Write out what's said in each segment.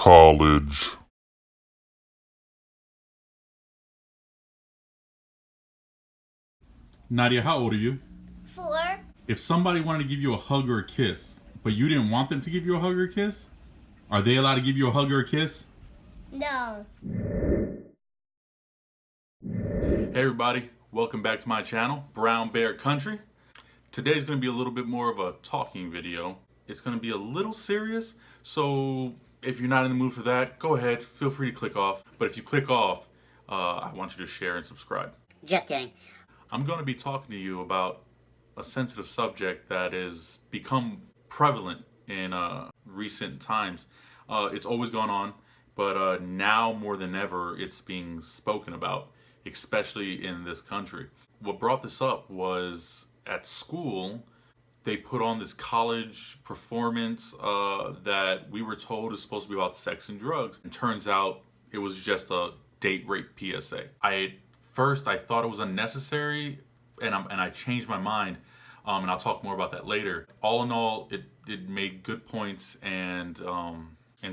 college. Nadia, how old are you? 4. If somebody wanted to give you a hug or a kiss, but you didn't want them to give you a hug or a kiss, are they allowed to give you a hug or a kiss? No. Hey everybody, welcome back to my channel, Brown Bear Country. Today's going to be a little bit more of a talking video. It's going to be a little serious, so if you're not in the mood for that, go ahead, feel free to click off. But if you click off, I want you to share and subscribe. Just kidding. I'm going to be talking to you about a sensitive subject that has become prevalent in recent times. It's always gone on, but now more than ever it's being spoken about, especially in this country. What brought this up was at school, they put on this college performance that we were told is supposed to be about sex and drugs. And turns out it was just a date rape PSA. First, I thought it was unnecessary, and I changed my mind, and I'll talk more about that later. All in all, it made good points, and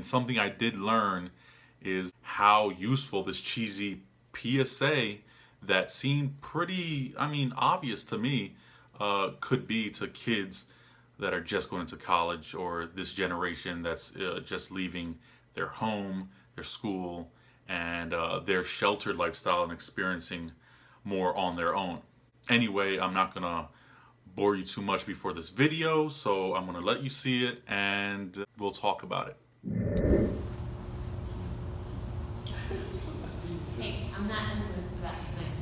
something I did learn is how useful this cheesy PSA that seemed pretty, obvious to me, could be to kids that are just going into college, or this generation that's just leaving their home, their school, and their sheltered lifestyle and experiencing more on their own. Anyway, I'm not gonna bore you too much before this video, so I'm gonna let you see it and we'll talk about it. Hey, I'm not in the mood for that tonight.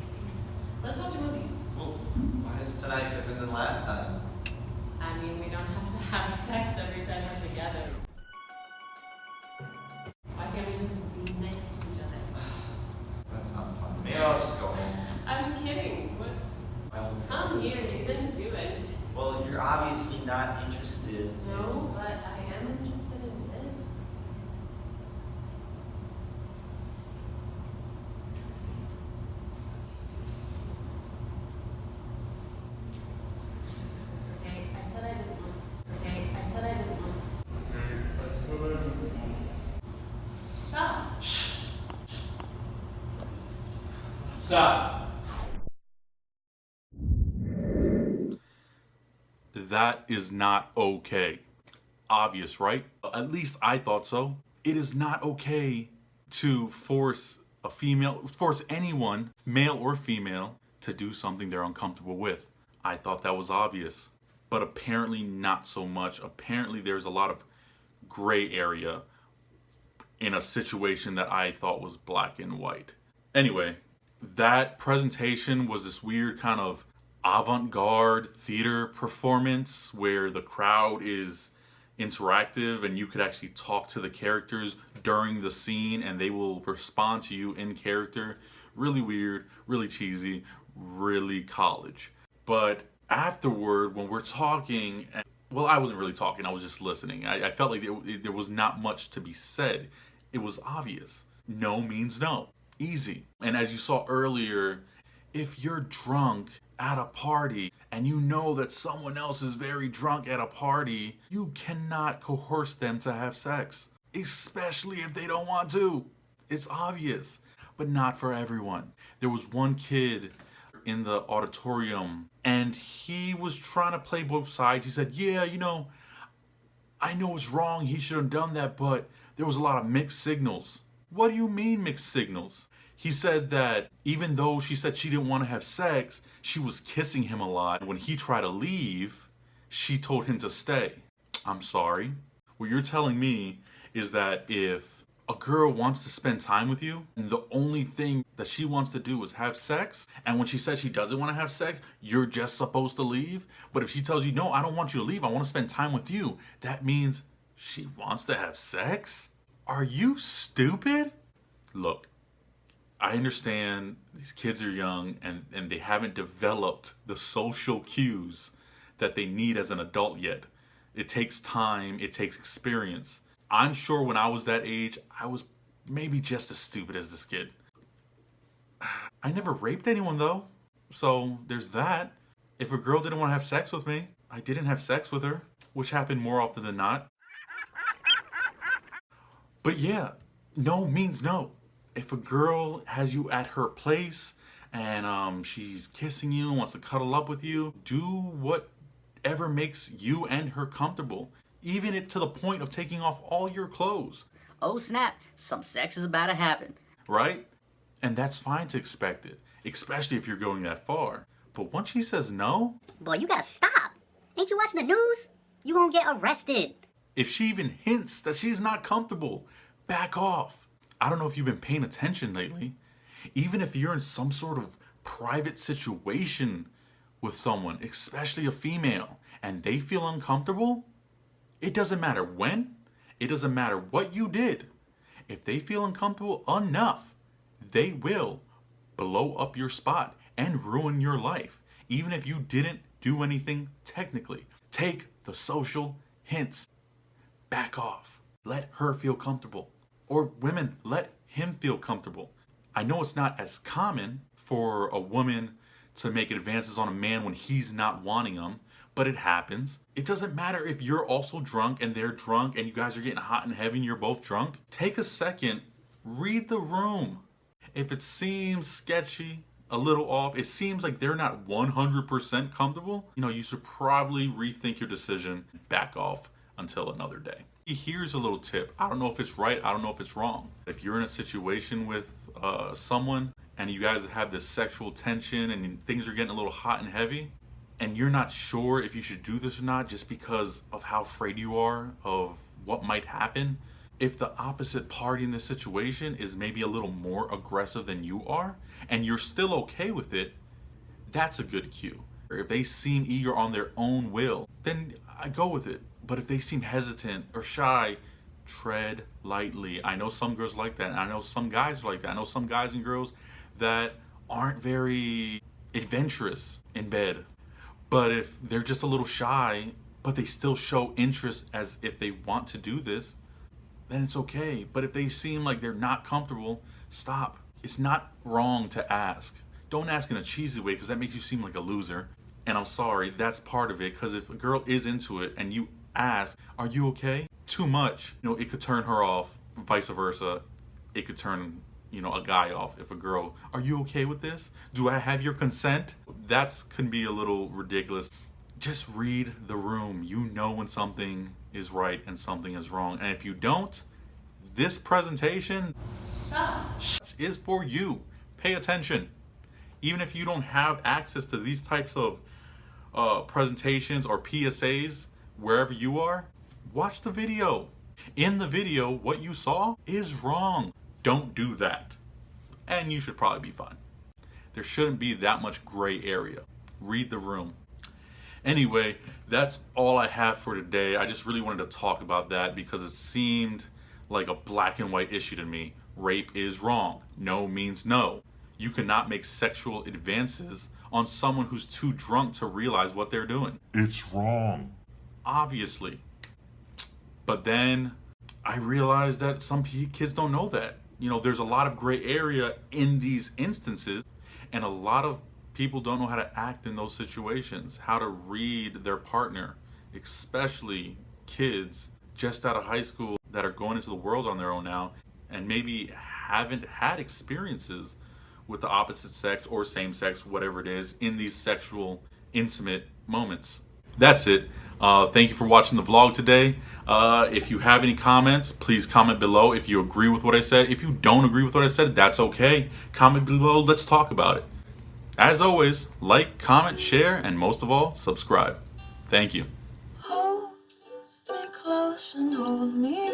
Let's watch a movie. Well, why is tonight different than last time? I mean, we don't have to have sex every time we're together. Why can't we just be next to each other? That's not fun. Maybe I'll just go home. I'm kidding. What's... Well, Come here, you didn't do it. well, you're obviously not interested. No, but I am interested in this. Okay, I said I didn't want. Okay, I said I didn't want. Stop. Stop. That is not okay. Obvious, right? At least I thought so. It is not okay to force anyone, male or female, to do something they're uncomfortable with. I thought that was obvious, but apparently not so much. Apparently there's a lot of gray area in a situation that I thought was black and white. Anyway, that presentation was this weird kind of avant-garde theater performance where the crowd is interactive and you could actually talk to the characters during the scene and they will respond to you in character. Really weird, really cheesy, really college. But afterward, when we're talking, well, I wasn't really talking, I was just listening. I felt like there was not much to be said. It was obvious. No means no. Easy. And as you saw earlier, if you're drunk at a party and you know that someone else is very drunk at a party, you cannot coerce them to have sex, especially if they don't want to. It's obvious, but not for everyone. There was one kid in the auditorium and he was trying to play both sides. He said, yeah, I know it's wrong, he should have done that, but there was a lot of mixed signals. What do you mean mixed signals? He said that even though she said she didn't want to have sex, she was kissing him a lot. When he tried to leave, she told him to stay. I'm sorry. What you're telling me is that if a girl wants to spend time with you, and the only thing that she wants to do is have sex, and when she says she doesn't want to have sex, you're just supposed to leave? But if she tells you, no, I don't want you to leave, I want to spend time with you, that means she wants to have sex? Are you stupid? Look, I understand these kids are young and they haven't developed the social cues that they need as an adult yet. It takes time, it takes experience. I'm sure when I was that age, I was maybe just as stupid as this kid. I never raped anyone though, so there's that. If a girl didn't want to have sex with me, I didn't have sex with her, which happened more often than not. But yeah, no means no. If a girl has you at her place and she's kissing you, wants to cuddle up with you, do whatever makes you and her comfortable, even it to the point of taking off all your clothes. Oh snap, some sex is about to happen. Right? And that's fine to expect it, especially if you're going that far. But once she says no, Boy, you gotta stop. Ain't you watching the news? You gonna get arrested. if she even hints that she's not comfortable, back off. I don't know if you've been paying attention lately. Even if you're in some sort of private situation with someone, especially a female, and they feel uncomfortable, it doesn't matter when, it doesn't matter what you did. If they feel uncomfortable enough, they will blow up your spot and ruin your life, even if you didn't do anything technically. Take the social hints. Back off. Let her feel comfortable. Or women, let him feel comfortable. I know it's not as common for a woman to make advances on a man when he's not wanting them, but it happens. It doesn't matter if you're also drunk and they're drunk and you guys are getting hot and heavy and you're both drunk. Take a second, read the room. If it seems sketchy, a little off, it seems like they're not 100% comfortable, you should probably rethink your decision, back off until another day. Here's a little tip. I don't know if it's right, I don't know if it's wrong. If you're in a situation with someone and you guys have this sexual tension and things are getting a little hot and heavy, and you're not sure if you should do this or not just because of how afraid you are of what might happen, if the opposite party in this situation is maybe a little more aggressive than you are, and you're still okay with it, that's a good cue. If they seem eager on their own will, then I go with it. But if they seem hesitant or shy, tread lightly. I know some girls like that, and I know some guys are like that. I know some guys and girls that aren't very adventurous in bed. But if they're just a little shy, but they still show interest as if they want to do this, then it's okay. But if they seem like they're not comfortable, stop. It's not wrong to ask. Don't ask in a cheesy way because that makes you seem like a loser. And I'm sorry, that's part of it, because if a girl is into it and you ask, are you okay? Too much, it could turn her off, vice versa. It could turn, a guy off. If a girl, are you okay with this? Do I have your consent? That can be a little ridiculous. Just read the room. You know when something is right and something is wrong. And if you don't, this presentation is for you. Pay attention. Even if you don't have access to these types of presentations or PSAs wherever you are, watch the video. In the video, what you saw is wrong. Don't do that. And you should probably be fine. There shouldn't be that much gray area. Read the room. Anyway, that's all I have for today. I just really wanted to talk about that because it seemed like a black and white issue to me. Rape is wrong. No means no. You cannot make sexual advances on someone who's too drunk to realize what they're doing. It's wrong. Obviously. But then I realized that some kids don't know that. There's a lot of gray area in these instances, and a lot of people don't know how to act in those situations, how to read their partner, especially kids just out of high school that are going into the world on their own now and maybe haven't had experiences with the opposite sex or same sex, whatever it is, in these sexual, intimate moments. That's it. Thank you for watching the vlog today. If you have any comments, please comment below. If you agree with what I said, if you don't agree with what I said, that's okay. Comment below. Let's talk about it. As always, like, comment, share, and most of all, subscribe. Thank you. Hold me close and hold me